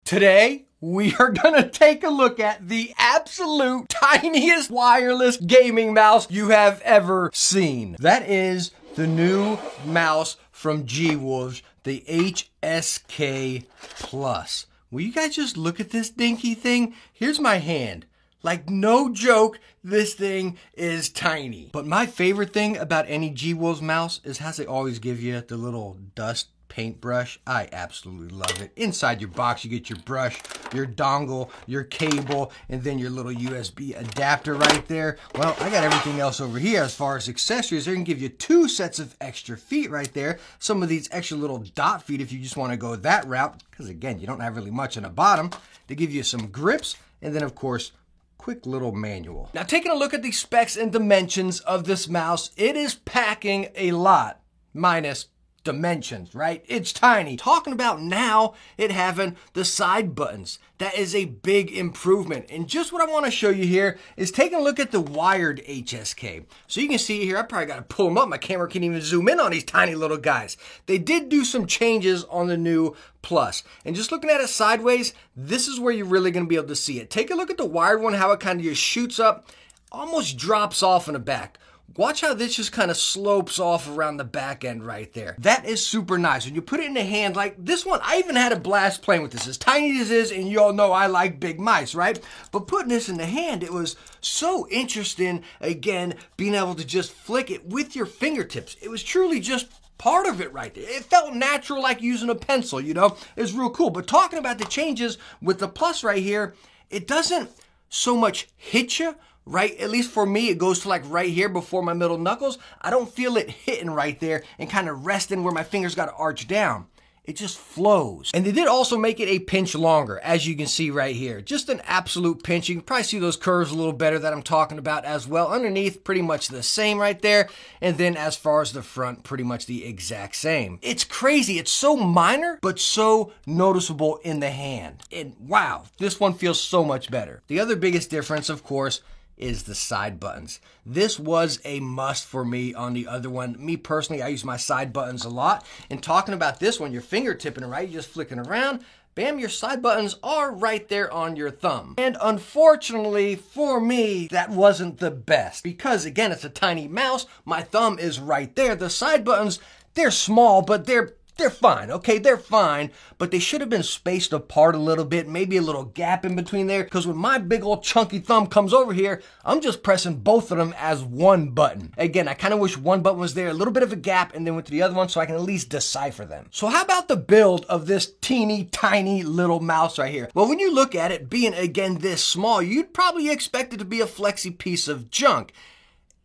Today, we are gonna take a look at the absolute tiniest wireless gaming mouse you have ever seen. That is the new mouse from G-Wolves, the HSK Plus. Will you guys just look at this dinky thing? Here's my hand. Like, no joke, this thing is tiny. But my favorite thing about any G-Wolves mouse is how they always give you the little dust paintbrush. I absolutely love it. Inside your box, you get your brush, your dongle, your cable, and then your little USB adapter right there. Well, I got everything else over here as far as accessories. They're gonna give you 2 sets of extra feet right there. Some of these extra little dot feet if you just wanna go that route, because again, you don't have really much on the bottom. They give you some grips, and then of course, quick little manual. Now, taking a look at the specs and dimensions of this mouse, it is packing a lot, minus dimensions, right? It's tiny. Talking about now it having the side buttons. That is a big improvement. And just what I want to show you here is taking a look at the wired HSK. So you can see here, I probably got to pull them up. My camera can't even zoom in on these tiny little guys. They did do some changes on the new Plus. And just looking at it sideways, this is where you're really going to be able to see it. Take a look at the wired one, how it kind of just shoots up, almost drops off in the back. Watch how this just kind of slopes off around the back end right there. That is super nice. When you put it in the hand, like this one, I even had a blast playing with this. As tiny as it is, and you all know I like big mice, right? But putting this in the hand, it was so interesting, again, being able to just flick it with your fingertips. It was truly just part of it right there. It felt natural, like using a pencil, you know? It was real cool. But talking about the changes with the Plus right here, it doesn't so much hit you, right? At least for me, it goes to like right here before my middle knuckles. I don't feel it hitting right there and kind of resting where my fingers got to arch down. It just flows. And they did also make it a pinch longer, as you can see right here. Just an absolute pinch. You can probably see those curves a little better that I'm talking about as well. Underneath, pretty much the same right there. And then as far as the front, pretty much the exact same. It's crazy. It's so minor, but so noticeable in the hand. And wow, this one feels so much better. The other biggest difference, of course, is the side buttons. This was a must for me on the other one. Me personally, I use my side buttons a lot. And talking about this one, you're fingertipping it, right? You're just flicking around. Bam, your side buttons are right there on your thumb. And unfortunately for me, that wasn't the best. Because again, it's a tiny mouse. My thumb is right there. The side buttons, they're small, but they're fine, okay? They're fine, but they should have been spaced apart a little bit, maybe a little gap in between there, because when my big old chunky thumb comes over here, I'm just pressing both of them as one button. Again, I kind of wish one button was there, a little bit of a gap, and then went to the other one so I can at least decipher them. So how about the build of this teeny tiny little mouse right here? Well, when you look at it being, again, this small, you'd probably expect it to be a flexy piece of junk.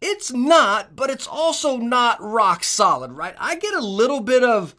It's not, but it's also not rock solid, right? I get a little bit of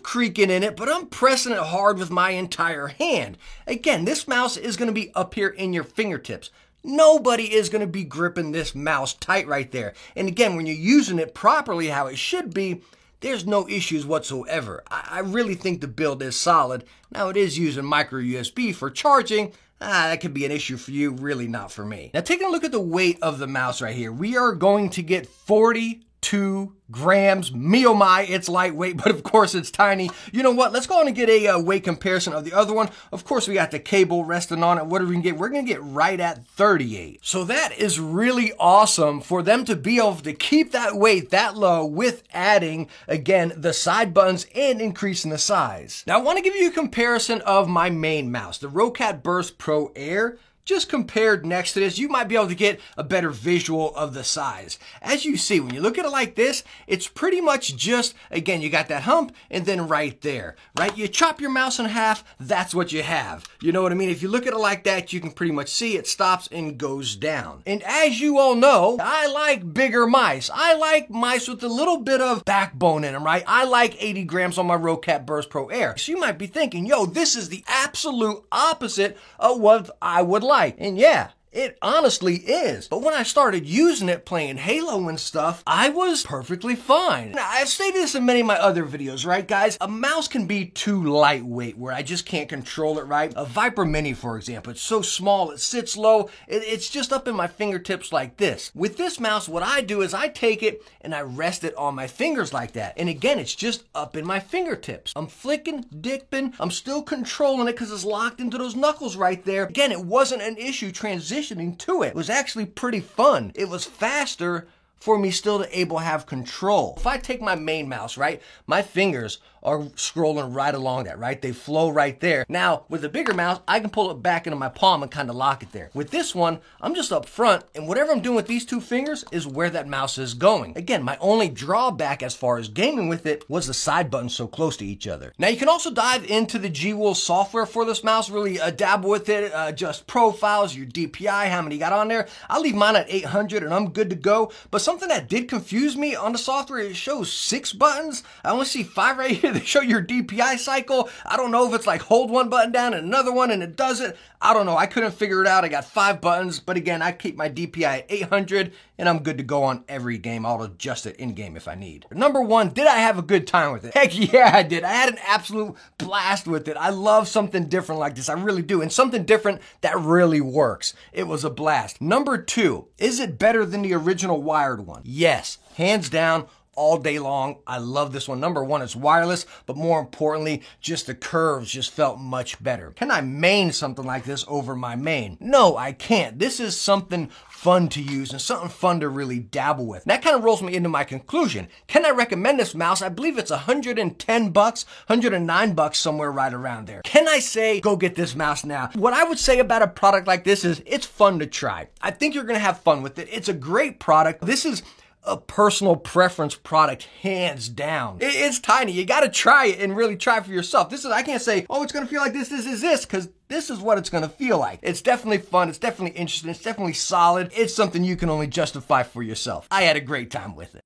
creaking in it, but I'm pressing it hard with my entire hand. Again, this mouse is going to be up here in your fingertips. Nobody is going to be gripping this mouse tight right there. And again, when you're using it properly how it should be, there's no issues whatsoever. I really think the build is solid. Now, it is using micro USB for charging. That could be an issue for you, really not for me. Now, taking a look at the weight of the mouse right here, we are going to get 42 grams. Me oh my, it's lightweight, but of course it's tiny. You know what? Let's go on and get a weight comparison of the other one. Of course, we got the cable resting on it. What are we gonna get? We're gonna get right at 38. So that is really awesome for them to be able to keep that weight that low with adding, again, the side buttons and increasing the size. Now, I wanna give you a comparison of my main mouse, the Roccat Burst Pro Air. Just compared next to this, you might be able to get a better visual of the size. As you see, when you look at it like this, it's pretty much just, again, you got that hump and then right there, right? You chop your mouse in half, that's what you have. You know what I mean? If you look at it like that, you can pretty much see it stops and goes down. And as you all know, I like bigger mice. I like mice with a little bit of backbone in them, right? I like 80 grams on my Roccat Burst Pro Air. So you might be thinking, yo, this is the absolute opposite of what I would like. And yeah, It honestly is. But when I started using it playing Halo and stuff, I was perfectly fine. Now, I've stated this in many of my other videos, right guys? A mouse can be too lightweight where I just can't control it right. A Viper Mini, for example, it's so small, it sits low, it's just up in my fingertips like this. With this mouse, what I do is I take it and I rest it on my fingers like that. And again, it's just up in my fingertips. I'm flicking, dipping, I'm still controlling it because it's locked into those knuckles right there. Again, it wasn't an issue transitioning to it. It was actually pretty fun. It was faster for me still to able to have control. If I take my main mouse, right, my fingers are scrolling right along that, right? They flow right there. Now, with a bigger mouse, I can pull it back into my palm and kind of lock it there. With this one, I'm just up front, and whatever I'm doing with these two fingers is where that mouse is going. Again, my only drawback as far as gaming with it was the side buttons so close to each other. Now, you can also dive into the Gwul software for this mouse, really dabble with it, adjust profiles, your DPI, how many you got on there. I'll leave mine at 800 and I'm good to go. But something that did confuse me on the software, it shows 6 buttons. I only see 5 right here. They show your DPI cycle. I don't know if it's like hold one button down and another one and it doesn't. I don't know. I couldn't figure it out. I got 5 buttons, but again, I keep my DPI at 800 and I'm good to go on every game. I'll adjust it in game if I need. Number 1, did I have a good time with it? Heck yeah, I did. I had an absolute blast with it. I love something different like this. I really do. And something different that really works. It was a blast. Number 2, is it better than the original wired one? Yes, hands down. All day long. I love this one. Number 1, it's wireless, but more importantly, just the curves just felt much better. Can I main something like this over my main? No, I can't. This is something fun to use and something fun to really dabble with. And that kind of rolls me into my conclusion. Can I recommend this mouse? I believe it's $110, $109, somewhere right around there. Can I say, go get this mouse now? What I would say about a product like this is it's fun to try. I think you're gonna have fun with it. It's a great product. This is a personal preference product, hands down. It's tiny. You got to try it and really try for yourself. I can't say, oh, it's going to feel like this, because this is what it's going to feel like. It's definitely fun. It's definitely interesting. It's definitely solid. It's something you can only justify for yourself. I had a great time with it.